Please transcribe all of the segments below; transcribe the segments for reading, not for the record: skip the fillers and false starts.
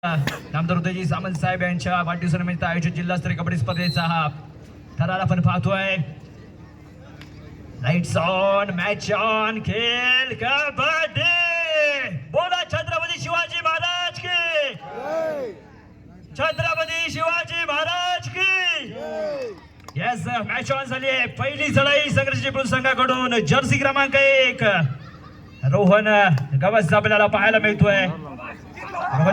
नामदार उदयजी सामंत साहेब यांच्या वाढदिवसानिमित्त आयोजित जिल्हास्तरीय कबड्डी स्पर्धेचा हा थरार आपण पाहतोय. लाइट्स ऑन, मॅच ऑन, खेळ कबड्डी. बोला छत्रपती शिवाजी महाराज की, छत्रपती शिवाजी महाराज की. येस, मॅच ऑन झाली आहे. पहिली चढाई संघर्ष चिपळूण संघाकडून जर्सी क्रमांक 1 रोहन गवस आपल्याला पाहायला मिळतोय.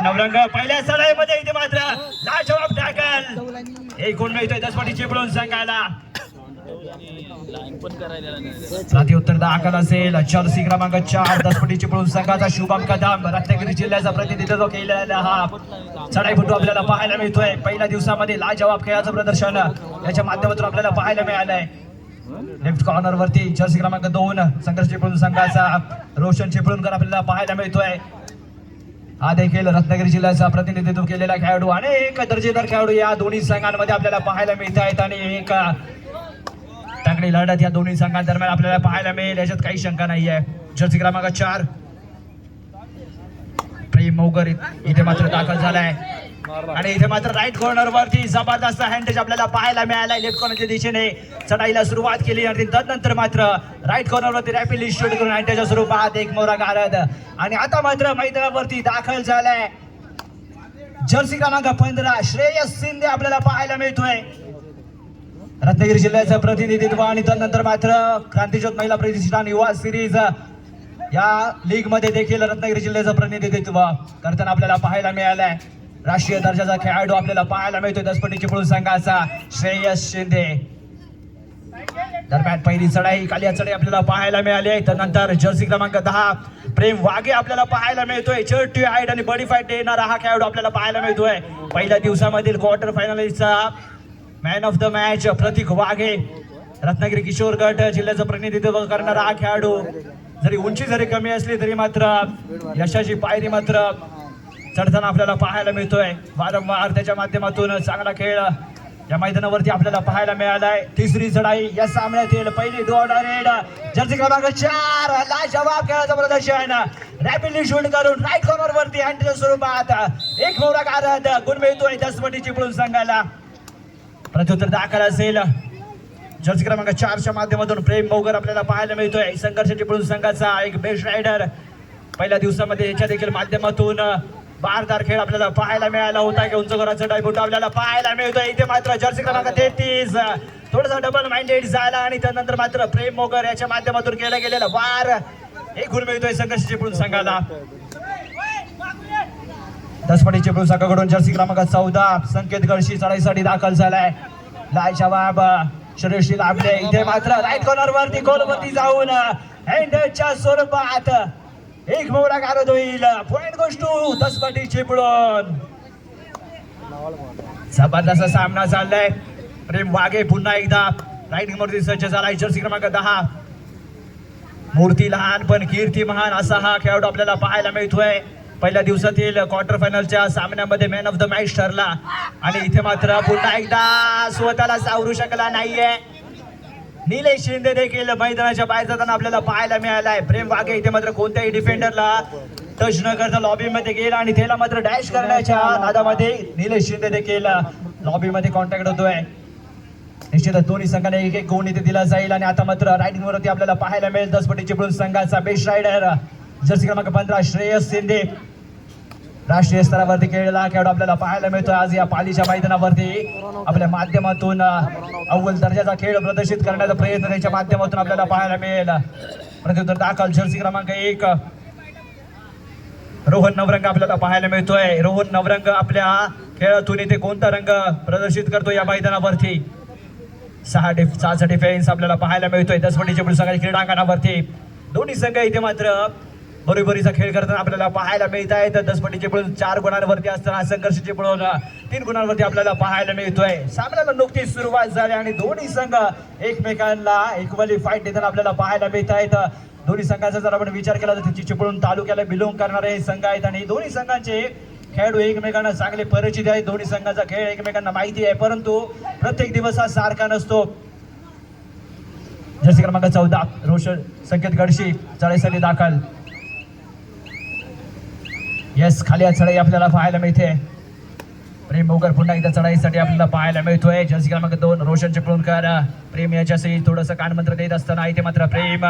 नवरंग पहिल्या चढाईमध्ये इथे मात्र लाजवाब टॅकल. एक गुण मिळतोय दसपटी चिपळूण संघाला. प्रत्युत्तर दाखल असेल जर्सी क्रमांक 4 दसपटी चिपळूण संघाचा शुभम कदम. रत्नागिरी जिल्ह्याचा प्रतिनिधित्व केलेला हा चढाईपटू आपल्याला पाहायला मिळतोय. पहिल्या दिवसामध्ये लाजवाब खेळाचं प्रदर्शन याच्या माध्यमातून आपल्याला पाहायला मिळालंय. लेफ्ट कॉर्नर वरती जर्सी क्रमांक 2 संघर्ष चिपळूण संघाचा रोशन चिपळूणकर आपल्याला पाहायला मिळतोय. हा देखील रत्नागिरी जिल्ह्याचा प्रतिनिधित्व केलेला खेळाडू आणि एक दर्जेदार खेळाडू या दोन्ही संघांमध्ये आपल्याला पाहायला मिळत आहेत आणि एक तगडी लढत या दोन्ही संघांदरम्यान आपल्याला पाहायला मिळेल याच्यात काही शंका नाहीये. जर्सी क्रमांक 4 प्रेम मौगर इथे मात्र दाखल झालाय आणि इथे मात्र राईट कॉर्नर वरती जबरदस्त हँडटच आपल्याला पाहायला मिळालाय. लेफ्ट कॉर्नरच्या दिशेने चढाईला सुरुवात केली आणि तदनंतर मात्र राईट कॉर्नर वरती रॅपिडली शूट करून हँडटच्या स्वरूपात एक मोरा गारद आणि आता मात्र मैदानावरती दाखल झालाय जर्सी क्रमांक 15 श्रेयस शिंदे आपल्याला पाहायला मिळतोय. रत्नागिरी जिल्ह्याचं प्रतिनिधित्व आणि तदनंतर मात्र क्रांतिज्योत महिला प्रतिष्ठान युवा सिरीज या लीग मध्ये देखील रत्नागिरी जिल्ह्याचं प्रतिनिधित्व करताना आपल्याला पाहायला मिळालंय. राष्ट्रीय दर्जाचा खेळाडू आपल्याला पाहायला मिळतोय दसपटी चिपळूण संघाचा श्रेयस शिंदे. दरम्यान पहिली चढाई कालिया चढाई आपल्याला पाहायला मिळाली आहे. त्यानंतर जर्सी क्रमांक 10 प्रेम वाघे आपल्याला पाहायला मिळतोय. चर्टी हाईट आणि बॉडी फाईट देणारा हा खेळाडू आपल्याला पाहायला मिळतोय. पहिल्या दिवसामधील क्वार्टर फायनलिस्टचा man of the match Pratik Waghe. Ratnagiri किशोर गट जिल्ह्याचं प्रतिनिधित्व करणारा हा खेळाडू जरी उंची जरी कमी असली तरी मात्र यशाची पायरी मात्र चढताना आपल्याला पाहायला मिळतोय. वारंवार त्याच्या माध्यमातून चांगला खेळ या मैदानावरती आपल्याला पाहायला मिळालाय. तिसरी चढाई या सामन्यातील पहिली डॉट रेड जर्सी क्रमांक 4 लाजवाब खेळाचं प्रदर्शन रॅपिडली शूट करून राईट कॉर्नर वरती हँडच्या स्वरूपात एक मोरा गारद गुण मिळतोय दसपटी चिपळूण संघाला. प्रत्युत्तर दाखल असेल जर्सी क्रमांक 4च्या माध्यमातून प्रेम मौगर आपल्याला पाहायला मिळतोय. संघर्ष चिपळूण संघाचा एक बेस्ट रायडर पहिल्या दिवसामध्ये याच्या देखील माध्यमातून बारदार खेळ आपल्याला पाहायला मिळाला होता. उंच घराचा डायबुट आपल्याला पाहायला मिळतोय. इथे मात्र जर्सी क्रमांक 33 थोडासा डबल माइंडेड झाला आणि त्यानंतर मात्र प्रेम मोगर याच्या माध्यमातून केला गेलेला वार एक गुण मिळतोय संघर्ष चिपळूण संघाला. दसपटी चिपळूण संघाकडून जर्सी क्रमांक 14 संकेत गळशी चढाईसाठी दाखल झालाय. लाजवाब श्रेयशी लाभले. इथे मात्र राईट कॉर्नर वरती गोल वरती जाऊन हँडच्या स्वरूपात एक मोरा गारद होईल. Point goes to Daspati Chiplun. जबरदस्त सामना चाललाय. प्रेम वाघे पुन्हा एकदा राईट वरती सज्ज झालाय. जर्सी क्रमांक 10 मूर्ती लहान पण कीर्ती महान असा हा खेळाडू आपल्याला पाहायला मिळतोय. पहिल्या दिवसातील क्वार्टर फायनलच्या सामन्यामध्ये मॅन ऑफ द मॅच ठरला आणि इथे मात्र पुन्हा एकदा स्वतःला सावरू शकला नाहीये. निलेश शिंदे देखील मैदानाच्या बाहेर जाताना आपल्याला पाहायला मिळालाय. प्रेम वाघे इथे मात्र कोणत्याही डिफेंडरला टच न करता लॉबी मध्ये गेला आणि त्याला मात्र डॅश करण्याच्या नादामध्ये निलेश शिंदे देखील लॉबी मध्ये कॉन्टॅक्ट होतोय. निश्चितच दोन्ही संघाने एक एक गुण इथे दिला जाईल आणि आता मात्र रायडिंग वरती आपल्याला पाहायला मिळेल दसपटी चिपळूण संघाचा बेस्ट रायडर जर्सी क्रमांक 15 श्रेयस शिंदे. राष्ट्रीय स्तरावरती खेळलेला खेळाडू आपल्याला पाहायला मिळतोय. आज या पालीच्या मैदानावरती आपल्या माध्यमातून अव्वल दर्जाचा खेळ प्रदर्शित करण्याचा प्रयत्न त्याच्या माध्यमातून आपल्याला पाहायला मिळेल. प्रत्युत्तर दाखल जर्सी क्रमांक 1 रोहन नवरंग आपल्याला पाहायला मिळतोय. रोहन नवरंग आपल्या खेळातून इथे कोणता रंग प्रदर्शित करतो या मैदानावरती. 6चा डिफेन्स आपल्याला पाहायला मिळतोय दसपटी चिपळूण संघाच्या क्रीडांगणावरती. दोन्ही संघ इथे मात्र बरोबरीचा खेळ करताना आपल्याला पाहायला मिळत आहे. तर दसपटी चिपळूण 4 गुणांवरती असताना संघर्ष चिपळूण 3 गुणांवरती आपल्याला पाहायला मिळतोय. सामन्याला नुकतीच सुरुवात झाली आणि दोन्ही संघ एकमेकांना इक्वली फाईट देताना आपल्याला पाहायला मिळत आहेत. दोन्ही संघाचा जर आपण विचार केला तर चिपळूण तालुक्याला बिलॉंग करणारे संघ आहेत आणि दोन्ही संघांचे खेळाडू एकमेकांना चांगले परिचित आहेत. दोन्ही संघाचा खेळ एकमेकांना माहिती आहे परंतु प्रत्येक दिवस हा सारखा नसतो. जर्सी क्रमांक 14 रोशन संकेत गडशी चढाईसाठी दाखल. यस, खाली चढाई आपल्याला पाहायला मिळते. प्रेम मोगर पुन्हा एकदा चढाईसाठी आपल्याला पाहायला मिळतोय. जर्सी क्रमांक 2 रोशन चिपळूणकर. प्रेम याच्यासही थोडंसं कानमंत्र देत असताना इथे मात्र प्रेम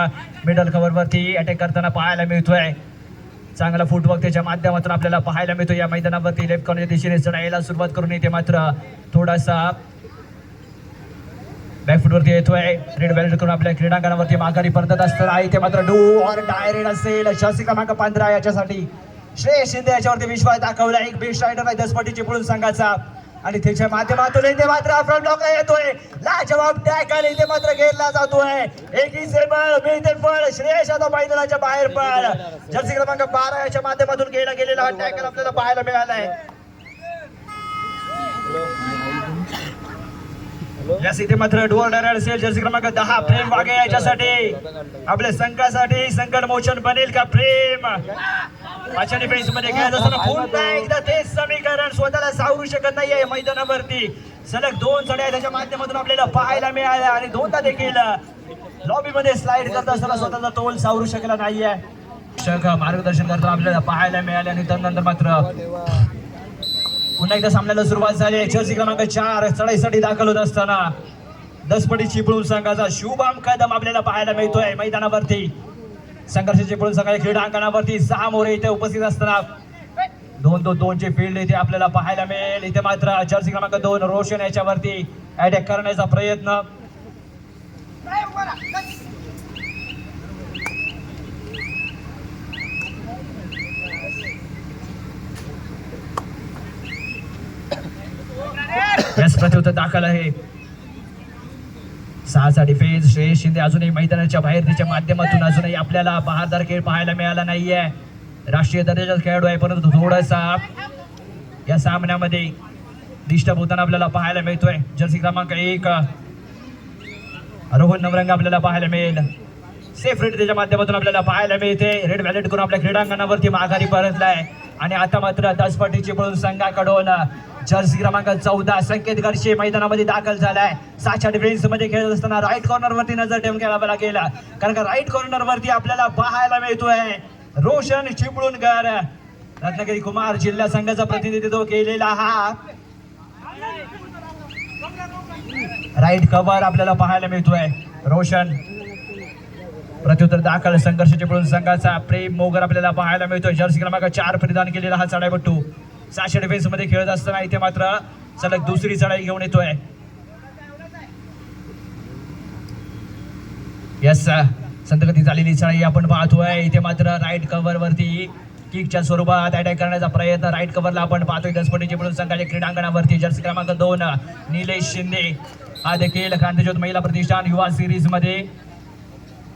मिडल कव्हर वरती अटॅक करताना पाहायला मिळतोय. चांगला फुटवर्क त्याच्या माध्यमातून आपल्याला पाहायला मिळतो. या मैदानावरती लेफ्ट कॉर्नरच्या दिशेने चढायला सुरुवात करून इथे मात्र थोडासा बॅकफुटवरती येतोय. रेड बॅलेट करून आपल्या क्रीडांगणावरती माघारी परतत असताना इथे मात्र डू ऑर डाय रेड असेल. जर्सी क्रमांक 15 याच्यासाठी श्रेयस शिंदे याच्यावरती विश्वास दाखवला. एक बेस्ट रायडर आहे दसपट्टी चिपळूण संघाचा आणि त्याच्या माध्यमातून इथे मात्र फ्रंट ब्लॉकला येतोय. लाजवाब टॅकल इथे मात्र घेतला जातोय. एक बळ मिळते पण श्रेयस यादव मैदानाच्या बाहेर पण जर्सी क्रमांक 12 याच्या माध्यमातून केला गेलेला हा टॅकल आपल्याला पाहायला मिळालाय. यस, इथे मात्र डुअर डायरेक्ट असेल. जर्सी क्रमांक 10 प्रेम वागे याच्यासाठी आपल्या संघासाठी संकट मोशन बनेल का प्रेम. अशा डिफेन्स मध्ये खेळत असताना पुन्हा एकदा तेच समीकरण स्वतःला सावरू शकत नाहीये मैदानावरती. सलग 2 चढ्या त्याच्या माध्यमातून आपल्याला पाहायला मिळाल्या आणि दोनदा देखील लॉबी मध्ये स्लाइड करत असताना स्वतःचा तोल सावरू शकला नाहीये. मार्गदर्शन करताना आपल्याला पाहायला मिळाले आणि त्यानंतर मात्र पुन्हा एकदा सामन्याला सुरुवात झाली. जर्सी क्रमांक 4 चढाईसाठी दाखल होत असताना दसपट्टी चिपळूण संघाचा शुभम कदम आपल्याला पाहायला मिळतोय मैदानावरती. संघर्ष चिपळूण संघाच्या क्रीडांगणावरती 6 मोरे इथे उपस्थित असताना 2-2 चे फील्ड इथे आपल्याला पाहायला मिळेल. इथे मात्र जर्सी क्रमांक 2 रोशन याच्यावरती अटॅक करण्याचा प्रयत्न. प्रत्युत्तर दाखल आहे. 6चा डिफेन्स. श्रेयस शिंदे अजूनही मैदानाच्या बाहेर त्याच्या माध्यमातून अजूनही आपल्याला बहारदार खेळ पाहायला मिळाला नाहीये. राष्ट्रीय दर्जाचा खेळाडू आहे परंतु थोडासा या सामन्यामध्ये डिस्टर्ब होताना आपल्याला पाहायला मिळतोय. जर्सी क्रमांक 1 रोहन नवरंग आपल्याला पाहायला मिळेल. सेफ रेड त्याच्या माध्यमातून आपल्याला पाहायला मिळते. रेड व्हॅलेट करून आपल्या क्रीडांगणावरती माघारी परतलाय आणि आता मात्र दसपट्टी चिपळूण संघाकडून जर्सी क्रमांक 14 संकेत गडशे मैदानामध्ये दाखल झालाय. 6च्या डिफेन्स मध्ये खेळत असताना राईट कॉर्नर वरती नजर ठेवून खेळावं लागेल कारण का राईट कॉर्नर वरती आपल्याला पाहायला मिळतोय रोशन चिपळूणकर. रत्नागिरी कुमार जिल्हा संघाचा प्रतिनिधित्व केलेला हा राईट कव्हर आपल्याला पाहायला मिळतोय. रोशन प्रत्युत्तर दाखल संघर्ष चिपळूण संघाचा प्रेम मोगर आपल्याला पाहायला मिळतोय. जर्सी क्रमांक 4 परिधान केलेला हा चढाईपट्टू 6च्या डिफेन्स मध्ये खेळत असताना इथे मात्र सलग दुसरी चढाई घेऊन येतोय. यस, संतगती झालेली चढाई आपण पाहतोय. इथे मात्र राईट कव्हर वरती किकच्या स्वरूपात अटॅक करण्याचा प्रयत्न राईट कव्हरला आपण पाहतोय दसपट्टी चिपळूण संघाच्या क्रीडांगणावरती. जर्सी क्रमांक 2 निलेश शिंदे हा देखील क्रांतिज्योत महिला प्रतिष्ठान युवा सिरीज मध्ये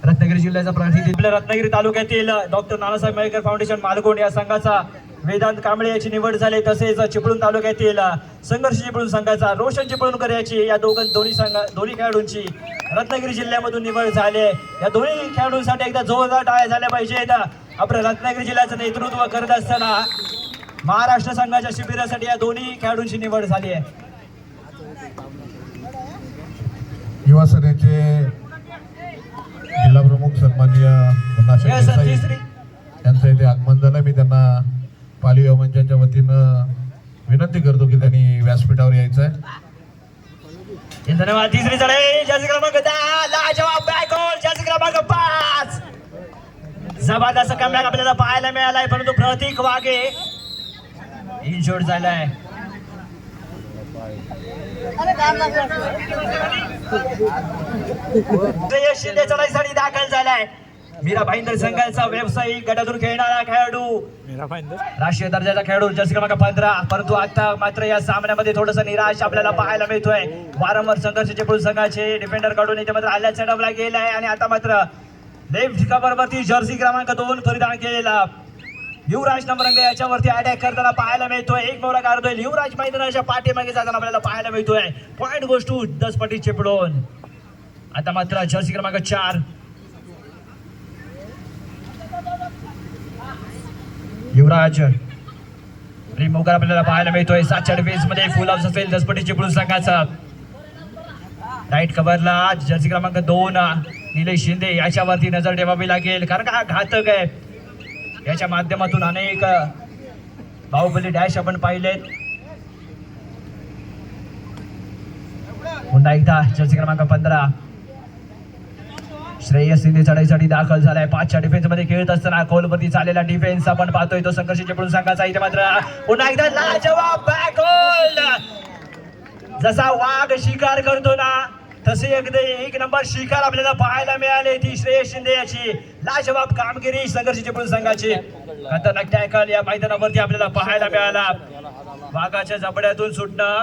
रत्नागिरी जिल्ह्याचा प्रतिनिधी. आपल्या रत्नागिरी तालुक्यातील डॉक्टर नानासाहेब मयेकर फाउंडेशन मालगुण या संघाचा वेदांत कांबळे याची निवड झाली. तसेच चिपळूण तालुक्यातील संघर्ष चिपळूण संघाचा रोशन चिपळूणकर याची या दोन्ही खेळाडूंची रत्नागिरी जिल्ह्यामधून निवड झाली. या दोन्ही खेळाडूंसाठी एकदा जोरदार टाळ्या झाल्या पाहिजेत. आपल्या रत्नागिरी जिल्ह्याचं नेतृत्व करत असताना महाराष्ट्र संघाच्या शिबिरासाठी या दोन्ही खेळाडूंची निवड झाली आहे. युवा सेनेचे जिल्हा प्रमुख सन्माननीय यांचं इथे आगमन झालं. मी त्यांना पाली युवा मंचाच्या वतीनं विनंती करतो की त्यांनी व्यासपीठावर यायचं आहे. धन्यवाद. तिसरी चढाई जर्सी क्रमांक 10 लाजवाब बॅकहोल. जर्सी क्रमांक 5 जबरदस्त कमबॅक आपल्याला पाहायला मिळालाय परंतु प्रतीक वागे इन्शोर्ड झालाय. शिंदे चढाईसाठी दाखल झालाय. मीरा भाईंदर संघाचा व्यावसायिक गटातून खेळणारा खेळाडू राष्ट्रीय दर्जाचा खेळाडू जर्सी क्रमांक 15 परंतु आता मात्र या सामन्यामध्ये थोडस निराश आपल्याला पाहायला मिळतोय. वारंवार संघर्ष चिपळूण संघाचे डिफेंडर कडून इथे मात्र आल्या सेटअपला गेलाय आणि आता मात्र लेफ्ट कव्हर वरती जर्सी क्रमांक 2 परिधान केलेला युवराज नवरंग याच्यावरती अटॅक करताना पाहायला मिळतोय. एक मोरा काढतोय. युवराज मैदानाच्या पाठीमागे जाताना आपल्याला पाहायला मिळतोय. Point goes to Daspatti Chiplun. आता मात्र जर्सी क्रमांक 4 युवराज रिमोकर आपल्याला पाहायला मिळतोय. 7च्या डिफेन्स मध्ये फुल हाऊस असेल दसपट्टी चिपळूण संघाचा. राईट कव्हरला जर्सी क्रमांक 2 निलेश शिंदे याच्यावरती नजर ठेवावी लागेल कारण का हा घातक आहे. याच्या माध्यमातून अनेक बाहुबली डॅश आपण पाहिलेत. पुन्हा एकदा जर्सी क्रमांक 15 श्रेयस शिंदे चढाईसाठी दाखल झालाय. 5च्या डिफेन्स मध्ये खेळत असताना खोलवरती चाललेला डिफेन्स आपण पाहतोय तो संघर्षाचे पडून संघाचा इथे मात्र पुन्हा एकदा लाजवाब बॅक होल्ड. जसा वाघ शिकार करतो ना तसे अगदी एक नंबर शिकार आपल्याला पाहायला मिळाले. ती श्रेयस शिंदे याची लाजवाब कामगिरी संघर्षाचे पडून संघाची. खतरनाक टॅकल या मैदानावरती आपल्याला पाहायला मिळाला. वाघाच्या जबड्यातून सुटणं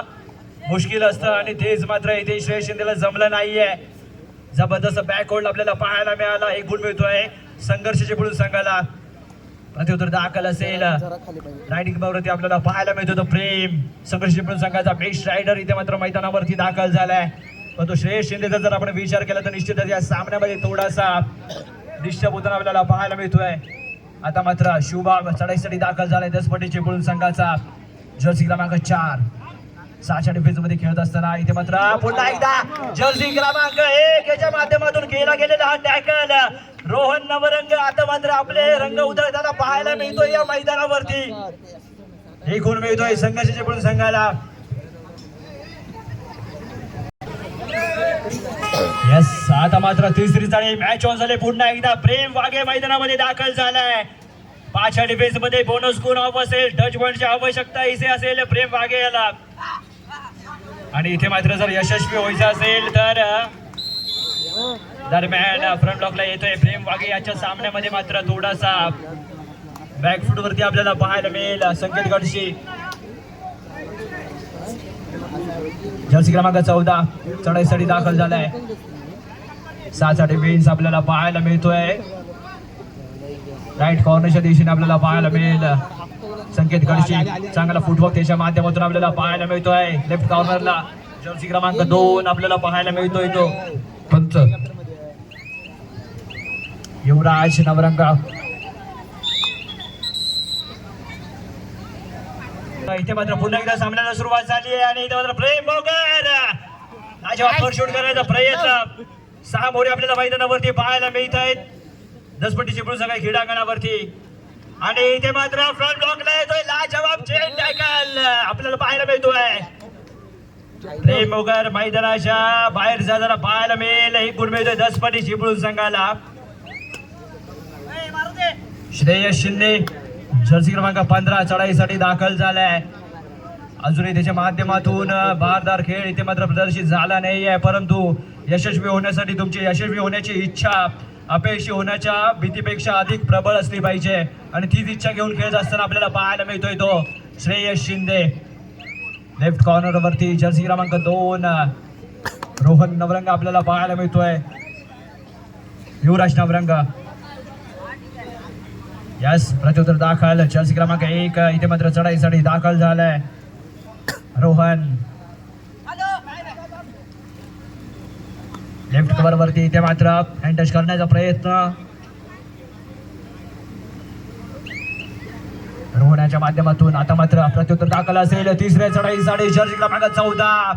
मुश्किल असतं आणि तेच मात्र इथे श्रेयस शिंदेला जमलं नाहीये. जबरदस्त बॅक होल्ड आपल्याला पाहायला मिळाला. एक गुण मिळतोय संघर्षाचे पुढील संघाला. प्रत्युत्तर दाखल असेल रायडिंग वरती आपल्याला पाहायला मिळतो तो प्रेम संघर्षाचे पुढील संघाचा बेस्ट रायडर इथे मात्र मैदानावरती दाखल झालाय. पण तो श्रेयस शिंदेचा जर आपण विचार केला तर निश्चितच या सामन्यामध्ये थोडासा डिस्टर्ब होताना आपल्याला पाहायला मिळतोय. आता मात्र शुभा चढाईसाठी दाखल झालाय. दसपटीचे पुढील संघाचा जर्सी क्रमांक 4 6च्या डिफेन्स मध्ये खेळत असताना इथे मात्र पुन्हा एकदा जर्सी क्रमांक 1 याच्या माध्यमातून केला गेलेला हा टॅकल. रोहन नवरंग आता मात्र आपले रंग उधळताना पाहायला मिळतोय या मैदानावरती. एक गुण मिळतोय संघर्षाचे पुढील संघाला. यस आता मात्र तिसरी चाळी मॅच ऑन झाले. पुन्हा एकदा प्रेम वाघे मैदानामध्ये दाखल झालाय. 5च्या डिफेन्स मध्ये बोनस गुण हवं असेल. टच पॉईंटची आवश्यकता इथे असेल प्रेम वाघे याला. आणि इथे मात्र जर यशस्वी व्हायचं असेल तर दरम्यान फ्रंट ब्लॉकला येतोय प्रेम वाघे. याच्या सामन्यामध्ये मात्र थोडासा बॅकफूट वरती आपल्याला पाहायला मिळेल. संकेत गडशी जर्सी क्रमांक 14 चढाईसाठी दाखल झालाय. 6चा डिफेन्स आपल्याला पाहायला मिळतोय. राईट कॉर्नरच्या दिशेने आपल्याला पाहायला मिळेल संकेत गडशी. चांगला फुटवर्क त्याच्या माध्यमातून आपल्याला पाहायला मिळतोय. लेफ्ट कॉर्नरला जर्सी क्रमांक 2 आपल्याला पाहायला मिळतोय तो पंच युवराज नवरंग. इथे मात्र पुन्हा एकदा सामन्याला सुरुवात झाली आहे आणि इथे मात्र प्रेम बोगर शूट करण्याचा प्रयत्न. 6 मोरे आपल्याला मैदानावरती पाहायला मिळत आहेत. दसपट्टीची पुढे सगळ्या क्रीडांगणावरती आणि इथे मात्र फ्रंट ब्लॉकला येतोय लाजवाब चेन टॅकल आपल्याला पाहायला मिळतोय. प्रेम बोगर मैदानाच्या बाहेर जाताना पाहायला मिळेल. एक गुण मिळतोय दसपट्टीची पुढे संघाला. श्रेयस शिंदे जर्सी क्रमांक 15 चढाईसाठी दाखल झालाय. अजूनही त्याच्या माध्यमातून भारदार खेळ इथे मात्र प्रदर्शित झाला नाहीये. परंतु यशस्वी होण्यासाठी तुमची यशस्वी होण्याची इच्छा अपयशी होण्याच्या भीतीपेक्षा अधिक प्रबळ असली पाहिजे आणि तीच इच्छा घेऊन खेळत असताना आपल्याला पाहायला मिळतोय तो श्रेयस शिंदे. लेफ्ट कॉर्नर वरती जर्सी क्रमांक 2 रोहन नवरंग आपल्याला पाहायला मिळतोय. युवराज नवरंग यस प्रत्युत्तर दाखल जर्सी क्रमांक 1 इथे मात्र चढाईसाठी दाखल झालाय रोहन. लेफ्ट कव्हर वरती इथे मात्र हँड टच करण्याचा प्रयत्न रोहनाच्या माध्यमातून. आता मात्र प्रत्युत्तर दाखल असेल. तिसऱ्या चढाईसाठी जर्सी क्रमांक 14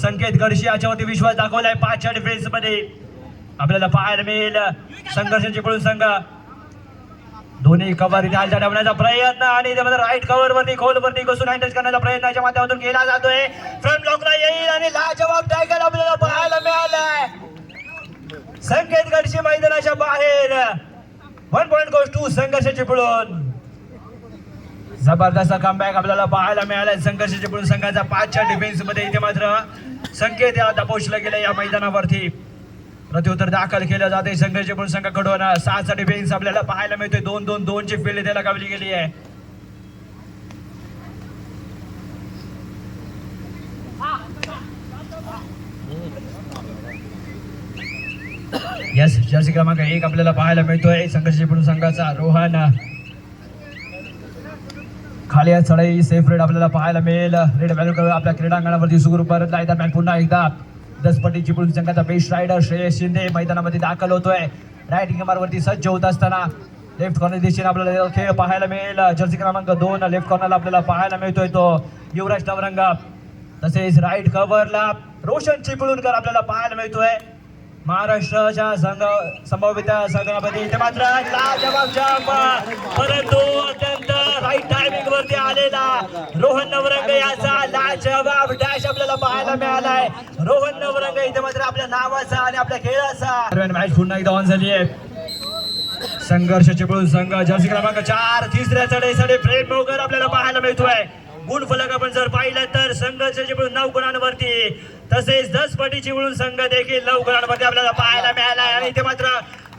संकेत गडशी याच्यावरती विश्वास दाखवलाय. 5च्या डिफेन्स मध्ये आपल्याला पाहायला मिळेल संघर्षाची पळून संघ. दोन्ही कव्हर इथे हालचाल ठेवण्याचा प्रयत्न आणि इथे राईट कव्हर वरती खोल वरती घुसून हँड टच करण्याचा प्रयत्नाच्या माध्यमातून केला जातोय. फ्रंट ब्लॉकला येईल आणि लाजवाब टॅकल आपल्याला पाहायला मिळालाय. संकेत गडशी मैदानाच्या बाहेर 1 पॉइंट गोज टू संघर्षाची पळून. जबरदस्त कमबॅक आपल्याला पाहायला मिळालाय संघर्षाची पळून संघाचा. 5च्या डिफेन्स मध्ये इथे मात्र संकेत याला दबोचलं गेलं या मैदानावरती. प्रत्युत्तर दाखल केलं जाते संघर्षाची पळून संघाकडून. 6चा डिफेन्स आपल्याला पाहायला मिळतोय. 2-2-2 ची फील्ड त्याला गावली गेली आहे. यस जर्सी क्रमांक 1 आपल्याला पाहायला मिळतोय संघर्षाची पळून संघाचा रोहन. खाली चढाई सेफ रेड आपल्याला पाहायला मिळेल. रेड व्हॅल्यू आपल्या क्रीडांगणावरती सुरू परतला. दरम्यान पुन्हा एकदा दसपट्टीची पुढील संघाचा बेस्ट रायडर श्रेयस शिंदे मैदानामध्ये दाखल होतोय. राईट कमारवरती सज्ज होत असताना लेफ्ट कॉर्नर दिशेने आपल्याला खेळ पाहायला मिळेल. जर्सी क्रमांक 2 लेफ्ट कॉर्नरला आपल्याला पाहायला मिळतोय तो युवराज नवरंग. तसेच राईट कव्हरला रोशन चिपळूणकर आपल्याला पाहायला मिळतोय. महाराष्ट्राच्या संभाव्यता संघामध्ये इथे मात्र लाजवाब जंप, परंतु अत्यंत राईट टायमिंग वरती आलेला रोहन नवरंग याचा लाजवाब डॅश आपल्याला पाहायला मिळालाय. रोहन नवरंग इथे मात्र आपल्या नावाचा आणि आपल्या खेळाचा मॅच पुन्हा एकदा ऑन झाली आहे. संघर्ष चिपळूण संघ जर्सी क्रमांक 4 तिसऱ्या चढाईसाठी प्रेम मोगर आपल्याला पाहायला मिळतोय. गुण फलक आपण जर पाहिलं तर संघर्ष चिपळूण 9 गुणांवरती, तसेच 10 पटी चिपळूण संघ देखील 9 गुणांवरती आपल्याला पाहायला मिळाला. आणि इथे मात्र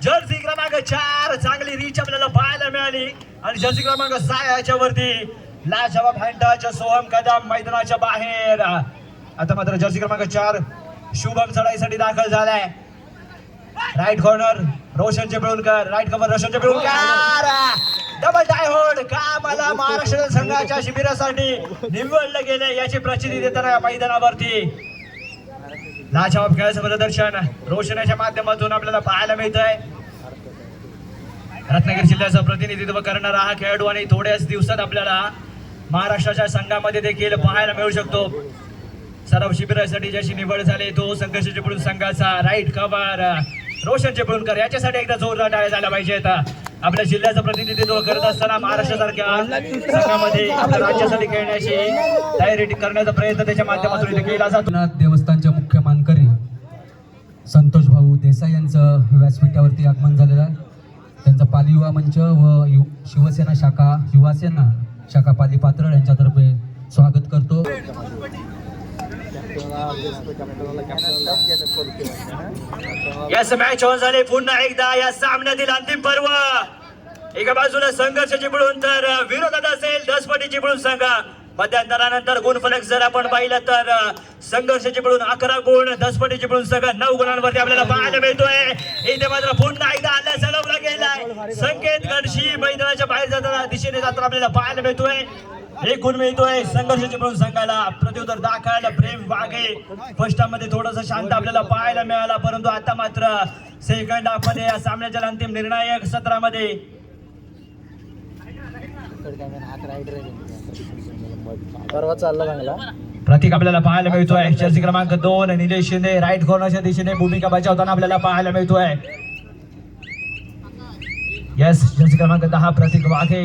जर्सी क्रमांक 4 चांगली रीच आपल्याला पाहायला मिळाली. आणि जर्सी क्रमांक 6 याच्यावरती लाजवाब हँडटच सोहम कदम मैदानाच्या बाहेर. आता मात्र जर्सी क्रमांक 4 शुभम चढाईसाठी दाखल झालाय. Right corner Roshan Chiplunkar, right cover Roshan Chiplunkar, double thigh hold का मला महाराष्ट्र संघाच्या शिबिरासाठी निवडलं गेले याची प्रचिती देताना या मैदानावरती लाजवाब खेळाचं प्रदर्शन रोशनाच्या माध्यमातून आपल्याला पाहायला मिळतंय. रत्नागिरी जिल्ह्याचं प्रतिनिधित्व करणारा हा खेळाडू आणि थोड्याच दिवसात आपल्याला महाराष्ट्राच्या संघामध्ये देखील पाहायला मिळू शकतो. सराव शिबिरासाठी ज्याची निवड झाली तो संघर्ष चिपळूण संघाचा राईट कव्हर रोशन चिपळूणकर, याच्यासाठी एकदा जोरदार टाळ्या झाल्या पाहिजेत. आपल्या जिल्ह्याचं प्रतिनिधित्व करत असताना महाराष्ट्रासारख्या संघामध्ये आपल्या राज्यासाठी खेळण्याची तयारी करण्याचा प्रयत्न त्याच्या माध्यमातून इथे केला जातो. देवस्थानचे मुख्य मानकरी संतोष भाऊ देसाई यांचं व्यासपीठावरती आगमन झालेलं आहे. त्यांचा पाली युवा मंच व शिवसेना शाखा युवासेना शाखा पाली पात्रळ यांच्यातर्फे स्वागत करतो. याच मॅच ऑन झाले पुन्हा एकदा या सामन्यातील अंतिम पर्व. एका बाजूला संघर्ष चिपळूण तर विरोधात असेल 10 पटी चिपळूण संघ. मध्यंतरानंतर गुणफलक जर आपण पाहिलं तर संघर्ष चिपळूण 11 गुण, 10 पटी चिपळूण संघ 9 गुणांवरती आपल्याला पाहायला मिळतोय. इथे मात्र पुन्हा एकदा हल्ला चढवला गेलाय. संकेत गडशी मैदानाच्या बाहेर जाताना दिशेने जाताना आपल्याला पाहायला मिळतोय. एक गुण मिळतोय संघर्ष चिपळूण संघाला. प्रत्युत्तर दाखल प्रेम वाघे. फर्स्ट हाफ मध्ये थोडंसं शांत आपल्याला पाहायला मिळाला, परंतु आता मात्र सेकंड हाफ मध्ये या सामन्याच्या अंतिम निर्णायक सत्रामध्ये प्रतीक आपल्याला पाहायला मिळतोय. जर्सी क्रमांक 2 निलेश शिंदे राईट कॉर्नरच्या दिशेने भूमिका बजावताना आपल्याला पाहायला मिळतोय. यस, जर्सी क्रमांक 10 प्रतीक वाघे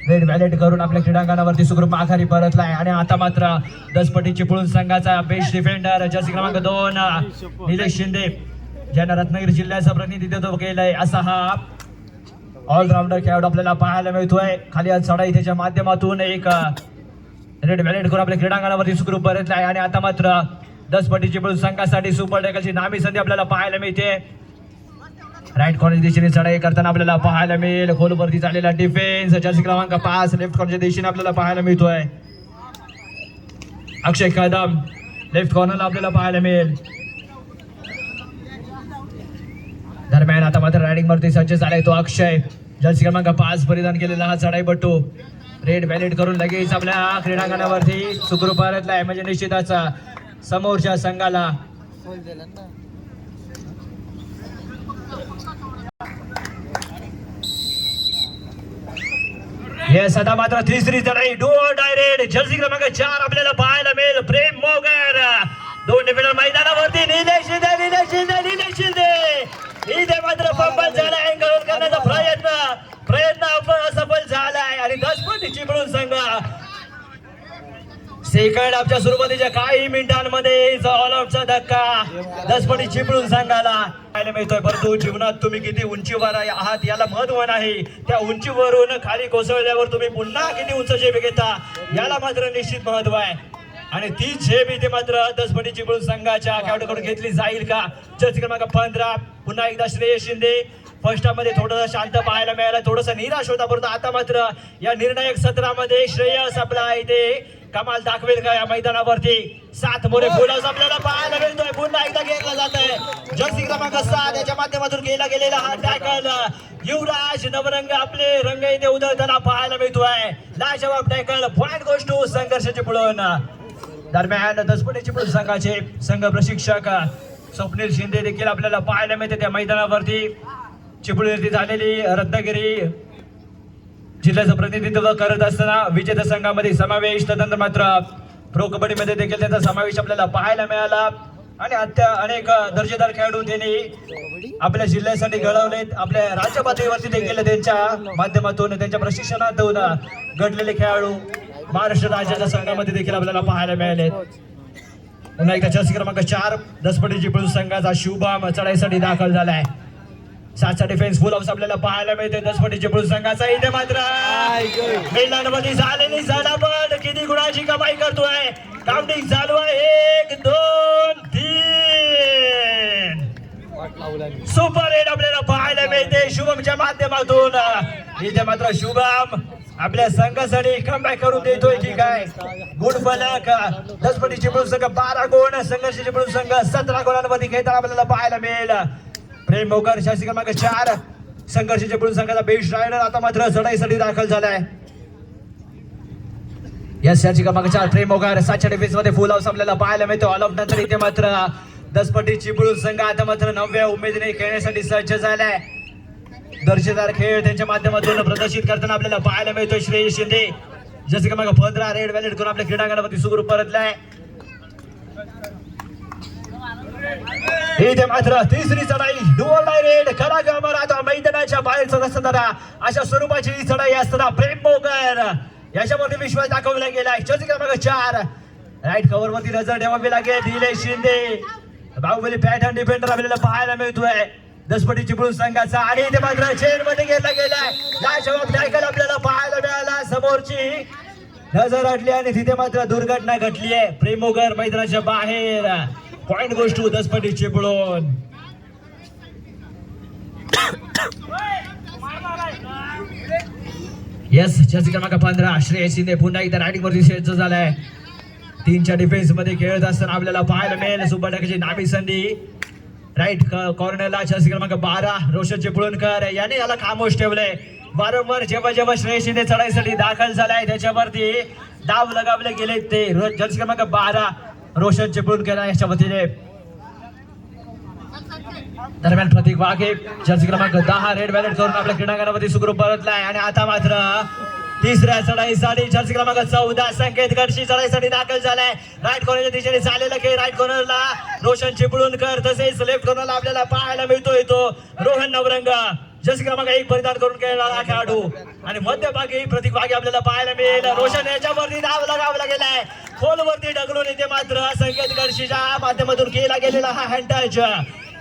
रेड वॅलेट करून आपल्या क्रीडांगणावरती सुखरूप माघारी परतलाय. आणि आता मात्र 10 पटी चिपळूण संघाचा बेस्ट डिफेंडर जर्सी क्रमांक 2 निलेश शिंदे, ज्यानं रत्नागिरी जिल्ह्याचं प्रतिनिधित्व केलंय, असा हा ऑलराऊंडर खेळाडू आपल्याला पाहायला मिळतोय. खाली चढाई त्याच्या माध्यमातून एक रेड वॅलेट करून आपल्या क्रीडांगणावरती सुखरूप परतलाय. आणि आता मात्र 10 पटी चिपळूण संघासाठी सुपर टॅकलची नामी संधी आपल्याला पाहायला मिळते. राईट कॉर्नर दिशेने चढाई करताना आपल्याला पाहायला मिळेल. खोलवरती चाललेला डिफेन्स जर्सी क्रमांक 5 लेफ्ट कॉर्नरच्या दिशेने आपल्याला पाहायला मिळतोय. अक्षय कदम लेफ्ट कॉर्नरला आपल्याला पाहायला मिळेल. दरम्यान आता मात्र रायडिंग वरती सज्ज झालाय तो अक्षय, जर्सी क्रमांक 5 परिधान केलेला हा चढाईपटू रेड वॅलेट करून लगेच आपल्या क्रीडांगणावरती सुखरूप परतलाय. म्हणजे निश्चितच समोरच्या संघाला येस. आता मात्र तिसरी चढाई do or die red Jersey क्रमांक 4 आपल्याला पाहायला मिळेल. प्रेम मोगर 2 डिफेंडर मैदानावरती. निलेश शिंदे निलेश शिंदे निलेश शिंदे इथे मात्र फंबल झाला. अँगल करण्याचा प्रयत्न असफल झालाय. आणि 10 पटी चिपळूण संघ सेकंड हाफच्या सुरुवातीच्या काही मिनिटांमध्ये ऑल आउटचा धक्का 10 पटी चिपळूण संघाला पाहायला मिळतोय. परंतु जीवनात तुम्ही किती उंचीवर आहात याला महत्व नाही, त्या उंचीवरून खाली कोसळल्यावर तुम्ही पुन्हा किती उंच झेप घेता याला मात्र निश्चित महत्व आहे. आणि ती झेप इथे मात्र 10 पटी चिपळूण संघाच्या खेळाडूकडून घेतली जाईल का? जर्सी क्रमांक 15 पुन्हा एकदा श्रेयस शिंदे. फर्स्ट हाफ मध्ये थोडंसं शांत पाहायला मिळालं, थोडंसं निराश होता, परंतु आता मात्र या निर्णायक सत्रामध्ये श्रेयस आपला इथे कमाल दाखवेल का या मैदानावरती? 7 मोरे फुलास आपल्याला पाहायला मिळतोय. पुन्हा एकदा घेतला जात आहे जर्सी क्रमांक 7 याच्या माध्यमातून केला गेलेला हा टॅकल. युवराज नवरंग आपले रंग इथे उधळताना पाहायला मिळतोय. लाजवाब टॅकल. पॉइंट गोष्ट संघर्ष चिपळूण. दरम्यान 10 पटी चिपळूण संघाचे संघ प्रशिक्षक स्वप्नील शिंदे देखील आपल्याला पाहायला मिळते त्या मैदानावरती. चिपळूण झालेली रत्नागिरी जिल्ह्याचं प्रतिनिधित्व करत असताना विजेत्या संघामध्ये समावेश, तदनंतर मात्र प्रो कबड्डी मध्ये देखील त्याचा समावेश आपल्याला पाहायला मिळाला. आणि अनेक दर्जेदार खेळाडू त्यांनी आपल्या जिल्ह्यासाठी घडवलेत. आपल्या राज्य पातळीवरती देखील त्यांच्या माध्यमातून त्यांच्या प्रशिक्षणातून घडलेले खेळाडू महाराष्ट्र राज्याच्या संघामध्ये देखील आपल्याला पाहायला मिळाले. पुन्हा एकदा जर्सी क्रमांक 4 दसपटी चिपळूण संघाचा शुभम चढाईसाठी दाखल झालाय. 7चा डिफेन्स फुल हाऊस आपल्याला पाहायला मिळते दसपटी चिपळूण संघाचा. इथे मात्र मैदानामध्ये झालेली झटापट किती गुणाची कमाई करतोय. काउंटिंग चालू आहे 1 2 3 सुपर हिट आपल्याला पाहायला मिळते शुभमच्या माध्यमातून. इथे मात्र शुभम आपल्या संघासाठी कमबॅक करून देतोय की काय. गुड फलक दसपटी चिपळूण संघ 12 गुण, संघर्ष चिपळूण संघ 17 गुणांमध्ये खेळताना आपल्याला पाहायला मिळेल. प्रेम मोकर शासी क्रमांक 4 संघर्ष चिपळूण संघाचा बेस्ट रायडर आता मात्र चढाईसाठी दाखल झालाय. यस शासी क्रमांक 4 प्रेम मोकर 7च्या डिफेन्स मध्ये फुल हाऊस आपल्याला पाहायला मिळतो. ऑल आउट नंतर इथे मात्र दसपटी चिपळूण संघ आता मात्र 9व्या उमेदीने खेळण्यासाठी सज्ज झालाय. दर्जेदार खेळ त्यांच्या माध्यमातून प्रदर्शित करताना आपल्याला पाहायला मिळतोय. श्रेयस शिंदे जसे की मग 15 रेड वॅलेट करून आपल्या क्रीडांगणावरती सुखरूप परतलाय. इथे मात्र तिसरी चढाई डुअल रेड खरा गमर आता मैदानाच्या बाहेरचा असताना अशा स्वरूपाची ही चढाई असताना प्रेम मोकर याच्यावरती विश्वास दाखवला गेलाय. जसे क्रमांक 4 राईट कव्हर वरती नजर ठेवावी लागेल. निलेश शिंदे बाहुबली पॅटर्न डिफेंडर आपल्याला पाहायला मिळतोय दसपटी चिपळूण संघाचा. आणि इथे मात्र चेन मध्ये घेतला गेलाय. लाजवाब टॅकल आपल्याला पाहायला मिळाला. समोरची नजर अडली आणि तिथे मात्र दुर्घटना घडली आहे. प्रेमोगर मैदानाच्या बाहेर. Point goes to Daspati Chiplun. Yes jersey क्रमांक 15 श्रेयस शिंदे पुन्हा एकदा रायटिंग वरती सज्ज झालाय. 3च्या डिफेन्स मध्ये खेळत असताना आपल्याला पाहायला मिळेल सुपर टॅकलची नामी संधी. राईट कॉर्नरला जर्सी क्रमांक 12 रोशन चिपळूणकर याने याला खामोश ठेवलंय. वारंवार जेव्हा जेव्हा श्रेयस शिंदे चढाईसाठी दाखल झालाय त्याच्यावरती डाव लगावले गेले ते जर्सी क्रमांक 12 रोशन चिपळूणकर याच्या वतीने. दरम्यान प्रतीक वाघे जर्सी क्रमांक 10 रेड वॅलेट करून आपल्या क्रीडांगणावरती सुखरूप परतलाय. आणि आता मात्र तिसऱ्या चढाईसाठी जर्सी क्रमांक 14 संकेत गडशी चढाईसाठी दाखल झालाय. राईट कॉर्नरच्या दिशेने चाललेला खेळ राईट कॉर्नरला रोशन चिपळूणकर तसेच लेफ्ट कॉर्नरला आपल्याला पाहायला मिळतोय तो रोहन नवरंग जर्सी क्रमांक 1 परिधान करून खेळणारा खेळाडू. आणि मध्यभागी प्रतीक वाघे आपल्याला पाहायला मिळेल. रोशन याच्यावरती धाव लगावला गेलाय. खोलवरती ढकलून येते मात्र संकेत गडशीच्या माध्यमातून केला गेलेला हा हँड टच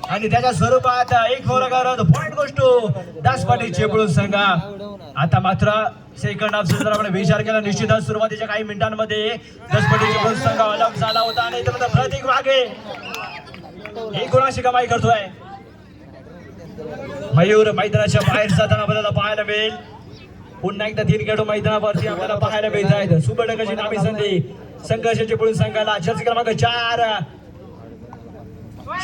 आणि त्याच्या स्वरूपात एक मोरगार point goes to Daspati Chiplun संघ. आता मात्र सेकंड हाफ जर आपण विचार केला निश्चितच सुरुवातीच्या काही मिनिटांमध्ये दसपटी चिपळूण संघ अलर्ट झाला होता. आणि प्रतीक वाघे एक गुणाची कमाई करतोय. मयूर मैदानाच्या बाहेर जाताना आपल्याला पाहायला मिळेल. पुन्हा एकदा 3 खेळाडू मैदानावरती आपल्याला पाहायला मिळत आहेत. सुपर टॅकलची नामी संधी संघर्ष चिपळूण संघाला. जर्सी क्रमांक 4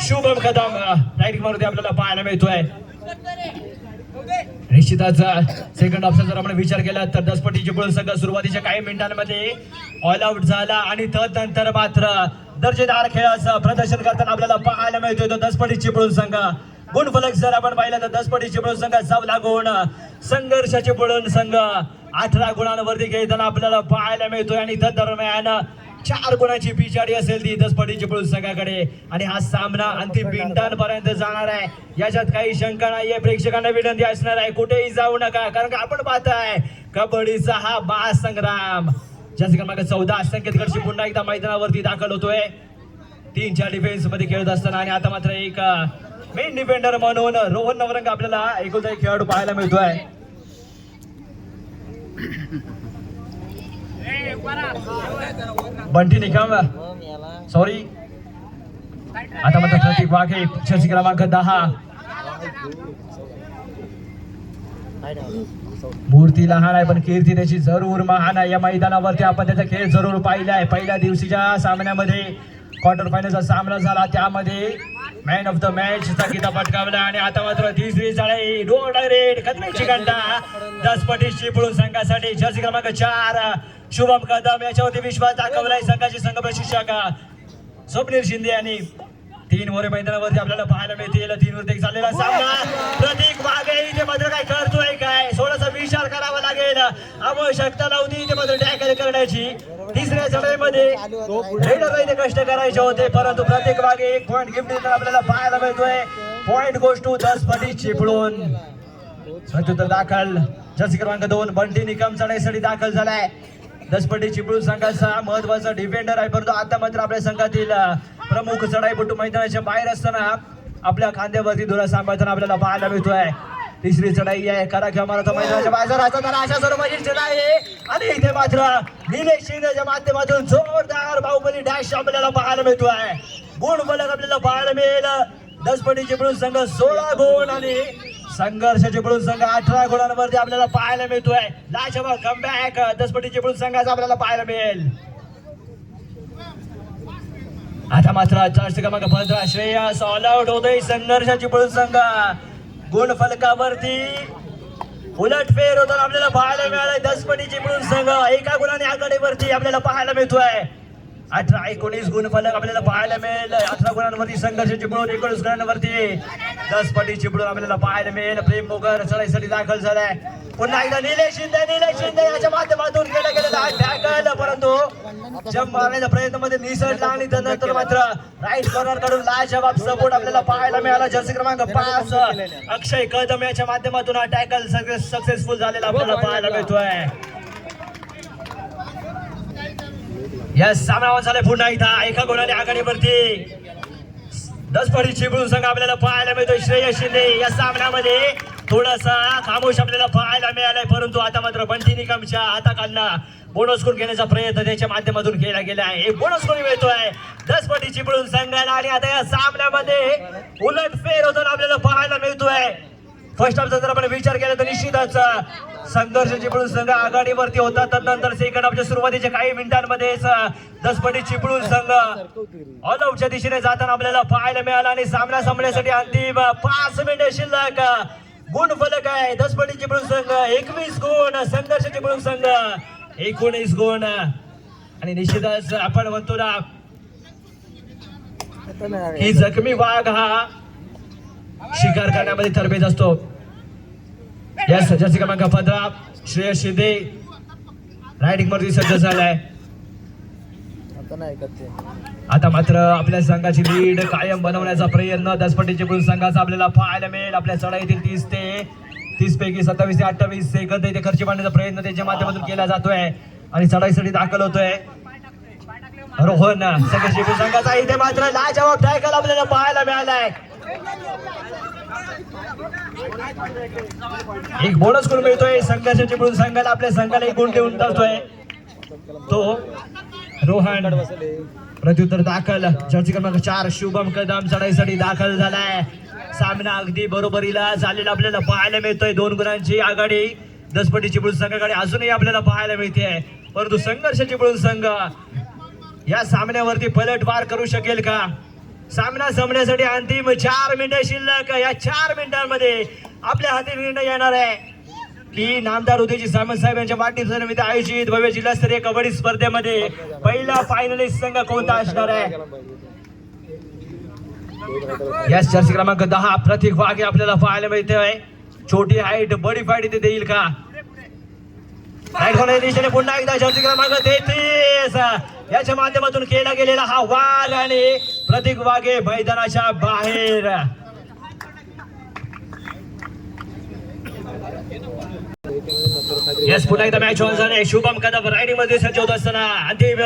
शुभम कदम राईट वरती आपल्याला पाहायला मिळतोय. निश्चितच सेकंड हाफचा जर आपण विचार केला तर दसपटी चिपळूण संघ सुरुवातीच्या काही मिनिटांमध्ये ऑल आउट झाला आणि तदनंतर मात्र दर्जेदार खेळाचं प्रदर्शन करताना आपल्याला पाहायला मिळतोय तो दसपटी चिपळूण संघ. गुण फलक जर आपण पाहिला तर दसपटी चिपळूण संघ 14 गुण, संघर्ष चिपळूण संघ 18 गुणांवरती खेळताना आपल्याला पाहायला मिळतोय. आणि दरम्यान 4 गुणाची पिछाडी असेल ती दसपटी चिपळूण संघाकडे. आणि हा सामना अंतिम मिनिटांपर्यंत जाणार आहे याच्यात काही शंका नाहीये. प्रेक्षकांना विनंती असणार आहे कुठेही जाऊ नका कारण का आपण पाहताय कबड्डीचा हा महासंग्राम. जर्सी क्रमांक 14 संकेत गडशी पुन्हा एकदा मैदानावरती दाखल होतोय 3च्या डिफेन्स मध्ये खेळत असताना. आणि आता मात्र एक मेन डिफेंडर म्हणून रोहन नवरंग आपल्याला एकुलता एक खेळाडू पाहायला मिळतोय. बंटी निकम सॉरी. आता मात्र प्रतीक वाघे जर्सी क्रमांक 10 मूर्ती लहान आहे पण कीर्ती त्याची जरूर महान आहे. या मैदानावरती आपण त्याचा खेळ जरूर पाहिलाय. पहिल्या दिवशीच्या सामन्यामध्ये क्वार्टर फायनलचा सामना झाला त्यामध्ये मॅन ऑफ द मॅच चा किताब पटकावला. आणि आता मात्र तिसरी चढाई रोड रेड कदमेची घंटा दसपटी चिपळूण संघासाठी. जर्सी क्रमांक 4 शुभम कदम याच्यावरती विश्वास दाखवलाय संघाचे संघ प्रशिक्षक स्वप्नील शिंदे यांनी. तीन मोरे मैदानावरती आपल्याला पाहायला मिळतील. 3 वरती एक झालेला सामना. प्रतीक वाघे इथे मात्र काय करतोय काय, थोडासा विचार करावा लागेल. आवश्यकता नव्हती इथे मात्र टॅकल करण्याची. तिसऱ्या चढाईमध्ये इथे कष्ट करायचे होते, परंतु प्रतीक वाघे 1 पॉईंट गिफ्ट देताना आपल्याला पाहायला मिळतोय. पॉईंट गोष्ट 10 पटी चिपळूण. प्रत्युत्तर दाखल जर्सी क्रमांक 2 बंटी निकम चढाईसाठी दाखल झालाय. 10 पटी चिपळूण संघाचा महत्वाचा डिफेंडर आहे, परंतु आता मात्र आपल्या संघातील प्रमुख चढाईपटू मैदानाच्या बाहेर असताना आपल्या खांद्यावरती धुरा सांभाळताना आपल्याला पाहायला मिळतोय. तिसरी चढाई आहे, करा किंवा मारा मैदानाच्या बाहेर अशा स्वरूपाची चढाई आहे आणि इथे मात्र निलेश शिंदेच्या माध्यमातून जोरदार बाहुबली डॅश आपल्याला पाहायला मिळतोय. गुण फलक आपल्याला पाहायला मिळेल. 10 पटी चिपळूण संघ 16 गुण आणि संघर्ष चिपळूण संघ 18 गुणांवरती आपल्याला पाहायला मिळतोय. लाजवाब कमबॅक 10 पटी चिपळूण संघाचा आपल्याला पाहायला मिळेल. आता मात्र जर्सी क्रमांक 15 श्रेयस ऑल आउट होतोय. संघर्ष चिपळूण संघ गुण फलकावरती उलटफेर होताना आपल्याला पाहायला मिळालंय. 10 पटी चिपळूण संघ 1 गुणाने आघाडीवरती आपल्याला पाहायला मिळतोय. 18-19 गुण फलक आपल्याला पाहायला मिळेल. 18 गुणांवरती संघर्ष चिपळूण, 19 गुणांवरती 10 पटी चिपळूण आपल्याला पाहायला मिळेल. प्रेम मोगर चढाईसाठी दाखल झालाय. पुन्हा एकदा निलेश शिंदे याच्या माध्यमातून केला गेलेला टॅकल, परंतु जंप मारण्याच्या प्रयत्नामध्ये निसटला आणि त्यानंतर मात्र राईट कॉर्नर कडून लाजवाब सपोर्ट आपल्याला पाहायला मिळाला. जर्सी क्रमांक 5 अक्षय कदम याच्या माध्यमातून हा टॅकल सक्सेसफुल झालेला आपल्याला पाहायला मिळतोय. या सामन्यावर झाले पुन्हा इथं 1 गुणाने आघाडीवरती 10 पटी चिपळूण संघ आपल्याला पाहायला मिळतोय. श्रेयस शिंदे या सामन्यामध्ये थोडासा खामोश आपल्याला पाहायला मिळालाय, परंतु आता मात्र बंटी निकमच्या हाताखालना बोनस स्कोर घेण्याचा प्रयत्न त्याच्या माध्यमातून केला गेला आहे. एक बोनस स्कोर मिळतोय 10 पटी चिपळूण संघाला आणि आता या सामन्यामध्ये उलटफेर होताना आपल्याला पाहायला मिळतोय. फर्स्ट हाफचा जर आपण विचार केला तर निश्चितच संघर्ष चिपळूण संघ आघाडीवरती होता. त्यानंतर सेकंड हाफच्या सुरुवातीच्या काही मिनिटांमध्येच 10 पटी चिपळूण संघ ऑल आउटच्या दिशेने जाताना आपल्याला पाहायला मिळाला आणि सामना संपण्यासाठी अंतिम 5 मिनिटे शिल्लक. गुण फलक आहे 10 पटी चिपळूण संघ 21 गुण, संघर्ष चिपळूण संघ 19 गुण. आणि निश्चितच आपण म्हणतो ना की जखमी वाघ हा शिकार करण्यामध्ये तरबेज असतो. यस जर्सी क्रमांक 15 श्रेयस शिंदे रायडिंग वरती सज्ज झालाय. आता मात्र आपल्या संघाची लीड कायम बनवण्याचा प्रयत्न 10 पटी चिपळूण संघाचा आपल्याला पाहायला मिळेल. आपल्या चढाईतील 30 पैकी 27 ते 28 सेकंद इथे खर्च पाडण्याचा प्रयत्न त्याच्या माध्यमातून केला जातोय आणि चढाईसाठी दाखल होतोय रोहन. संघर्ष चिपळूण संघाचा इथे मात्र लाजवाब टॅकल आपल्याला पाहायला मिळालाय. एक बोनस गुण मिळतोय संघर्ष चिपळूण संघाला. आपल्या संघाला एक गुण देऊन जातोय तो रोहन. प्रत्युत्तर दाखल जर्सी क्रमांक 4 शुभम कदम चढाईसाठी दाखल झालाय. सामना अगदी बरोबरीला झालेला आपल्याला पाहायला मिळतोय. 2 गुणांची आघाडी 10 पटी चिपळूण संघाकडे अजूनही आपल्याला पाहायला मिळते, परंतु संघर्ष चिपळूण संघ या सामन्यावरती पलटवार करू शकेल का? सामना संपण्यासाठी अंतिम 4 मिनिटे शिल्लक. या 4 मिनिटांमध्ये आपल्या हाती निर्णय येणार आहे की नामदार उदयजी सामंत साहेब यांच्या वाढदिवसानिमित्त आयोजित भव्य जिल्हास्तरीय कबड्डी स्पर्धेमध्ये पहिला फायनलिस्ट संघ कोणता असणार आहे. याच जर्सी क्रमांक 10 प्रतीक वाघे आपल्याला पाहायला मिळतोय. छोटी हाईट बडी फाईट इथे देईल का? दिशेने पुन्हा एकदा जर्सी क्रमांक 33 याच्या माध्यमातून केला गेलेला हा वाघ आणि प्रतीक वाघे मैदानाच्या बाहेर. यस पुन्हा एकदा मॅच ऑन झाले. शुभम कदम रायडिंग मध्ये सज्ज होत असताना अंतिम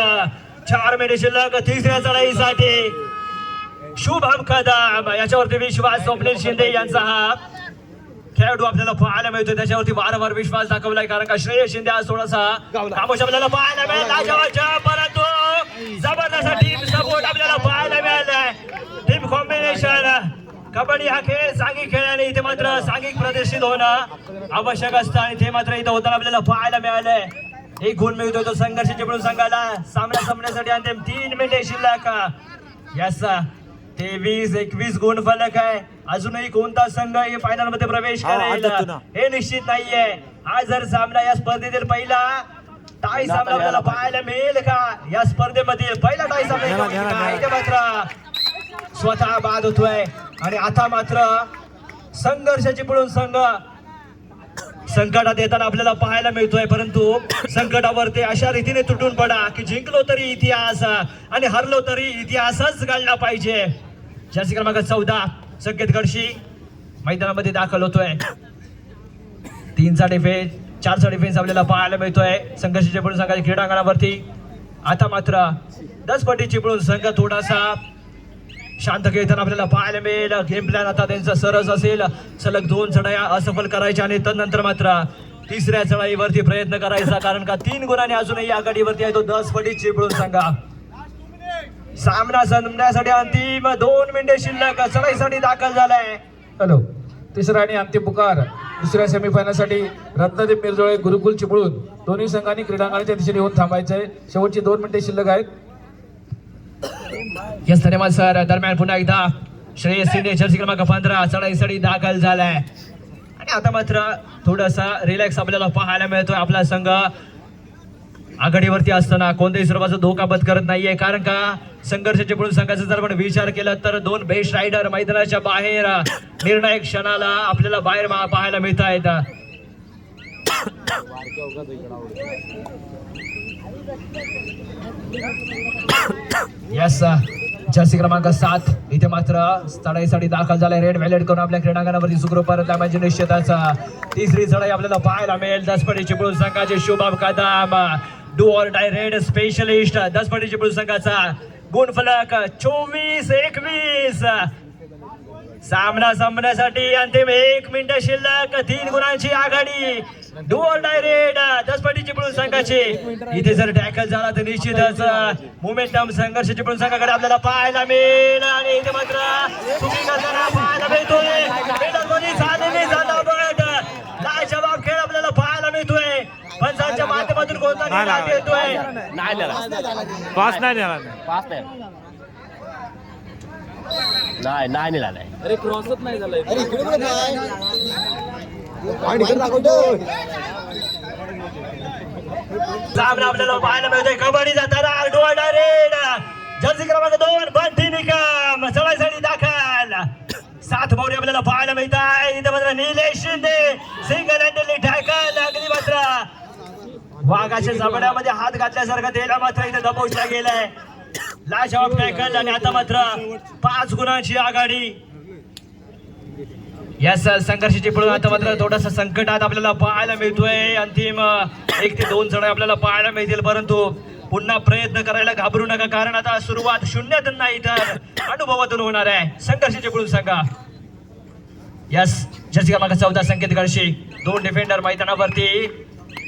4 मिनिटे शिल्लक तिसऱ्या चढाईसाठी शुभम कदम याच्यावरती विश्वास स्वप्नील शिंदे यांचा हा खेळाडू आपल्याला पाहायला मिळतोय. त्याच्यावरती वारंवार विश्वास दाखवलाय, कारण का श्रेयस शिंदे आज थोडासा खामोश आपल्याला पाहायला मिळाला, परंतु जबरदस्त टीम सपोर्ट आपल्याला पाहायला मिळालाय. टीम कॉम्बिनेशन कबड्डी हा खेळ सांघिक खेळाने इथे मात्र सांघिक प्रदर्शित होणं आवश्यक असतं आणि ते मात्र इथं होताना आपल्याला पाहायला मिळालंय. एक गुण मिळतोय तो संघर्ष चिपळूण संघाला. सामना संपण्यासाठी अंतिम 3 मिनिटे शिल्लक. यस 23-21 गुण फलक आहे. अजूनही कोणता संघ हे फायनल मध्ये प्रवेश करेल हे निश्चित नाहीये. हा जर सामना या स्पर्धेतील पहिला टाय सामना आपल्याला पाहायला मिळेल का? या स्पर्धेमधील पहिला टाय सामना मात्र स्वतः बाद होतोय आणि आता मात्र संघर्षाची पळून संघ संकटात येताना आपल्याला पाहायला मिळतोय, परंतु संकटावरती अशा रीतीने तुटून पडा की जिंकलो तरी इतिहास आणि हरलो तरी इतिहासच घडला पाहिजे. जर्सी क्रमांक 14 संकेत गडशी मैदानामध्ये दाखल होतोय. 3चा डिफेन्स 4चा डिफेन्स आपल्याला पाहायला मिळतोय संघर्षाच्या पळून संघाच्या क्रीडांगणावरती. आता मात्र 10 पटीची पळून संघ थोडासा शांत खेळताना आपल्याला पाहायला मिळेल. गेम प्लॅन आता त्यांचा सरस असेल, सलग 2 चढाया असफल करायच्या आणि त्यानंतर मात्र 3ऱ्या चढाईवरती प्रयत्न करायचा, कारण का 3 गुणांनी अजूनही आघाडीवरती आहे तो 10 पटीची पळून संघा. सामना संपण्यासाठी अंतिम 2 मिनिटे शिल्लक चढाईसाठी दाखल झालाय. हॅलो, तिसरा आणि अंतिम पुकार दुसऱ्या सेमीफायनलसाठी रत्नदीप मिरजोळे गुरुकुल चिपळूण दोन्ही संघांनी क्रीडांगणाच्या दिशेने येऊन थांबायचंय. शेवटची 2 मिनिटे शिल्लक आहेत. यस धन्यवाद सर. दरम्यान पुन्हा एकदा श्रेयस शिंदे जर्सी क्रमांक 15 चढाईसाठी दाखल झालाय आणि आता मात्र थोडासा रिलॅक्स आपल्याला पाहायला मिळतोय. आपला संघ आघाडीवरती असताना कोणत्याही स्वरूपाचा धोका पत्करत नाहीये, कारण का संघर्षाच्या पळून संघाचा जर आपण विचार केला तर 2 बेस्ट रायडर मैदानाच्या बाहेर निर्णायक क्षणाला आपल्याला बाहेर पाहायला मिळत आहेत. यस जर्सी क्रमांक 7 इथे मात्र चढाईसाठी दाखल झालाय. रेड व्हॅलेट करून आपल्या क्रीडांगणावरती सुखरूप परतला म्हणजे निश्चितच 3री चढाई आपल्याला पाहायला मिळेल. 10 पटीची पळून संघाचे Shubham Kadam do or die red specialist 10 पटीची पळून संघाचा गुणफलक 24-21. सामना संपण्यासाठी अंतिम 1 मिनिट शिल्लक 3 गुणांची आघाडी. डू ऑर डाय रेड 10 पटीची पळून संघाची. इथे जर टॅकल झाला तर निश्चितच मोमेंटम संघर्षाची पळून संघाकडे आपल्याला पाहायला मिळेल आणि इथे मात्र चुकी करताना पाहायला मिळतोय. लाजवाब खेळ आपल्याला पाहायला मिळतोय. पंचांच्या माध्यमातून कोणता निर्णय येतोय. पास नाही झाला. नाही निघालाय. अरे क्रॉसच नाही झालाय. सामना आपल्याला पाहायला मिळतोय कबड्डीचा थरार. Do or die red Jersey क्रमांक 2 बंटी निकम चढाईसाठी दाखल. 7 बावडी आपल्याला पाहायला मिळत आहे. इथे मात्र निलेश शिंदे सिंगल हँडली टॅकल. अगदी मात्र वाघाच्या जबड्यामध्ये हात घातल्यासारखं त्याला मात्र इथे दबवला गेलाय. लाजवाब टॅकल आणि आता मात्र 5 गुणांची आघाडी. यस संघर्षाची पळून आता मात्र थोडासा संकटात आपल्याला पाहायला मिळतोय. अंतिम 1 ते 2 चढाई आपल्याला पाहायला मिळतील, परंतु पुन्हा प्रयत्न करायला घाबरू नका, कारण आता सुरुवात शून्यातून नाही तर अनुभवातून होणार आहे. संघर्षाची पळून सांगा. यस जर्सी क्रमांक 14 संकेत गडशी 2 डिफेंडर मैदानावरती.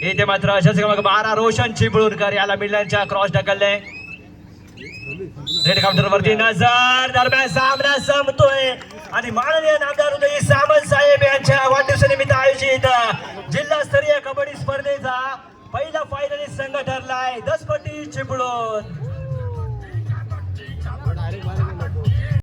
येथे मात्र जर्सी क्रमांक 12 रोशन चिपळूणकर याला मिडलँडच्या क्रॉस ढकलले. रेड काउंटर वरती नजर. दरम्यान सामना संपतोय आणि माननीय नामदार उदय सामंत साहेब यांच्या वाढदिवसानिमित्त आयोजित जिल्हास्तरीय कबड्डी स्पर्धेचा पहिला फायनलिस्ट संघ ठरलाय 10 पटी चिपळूण.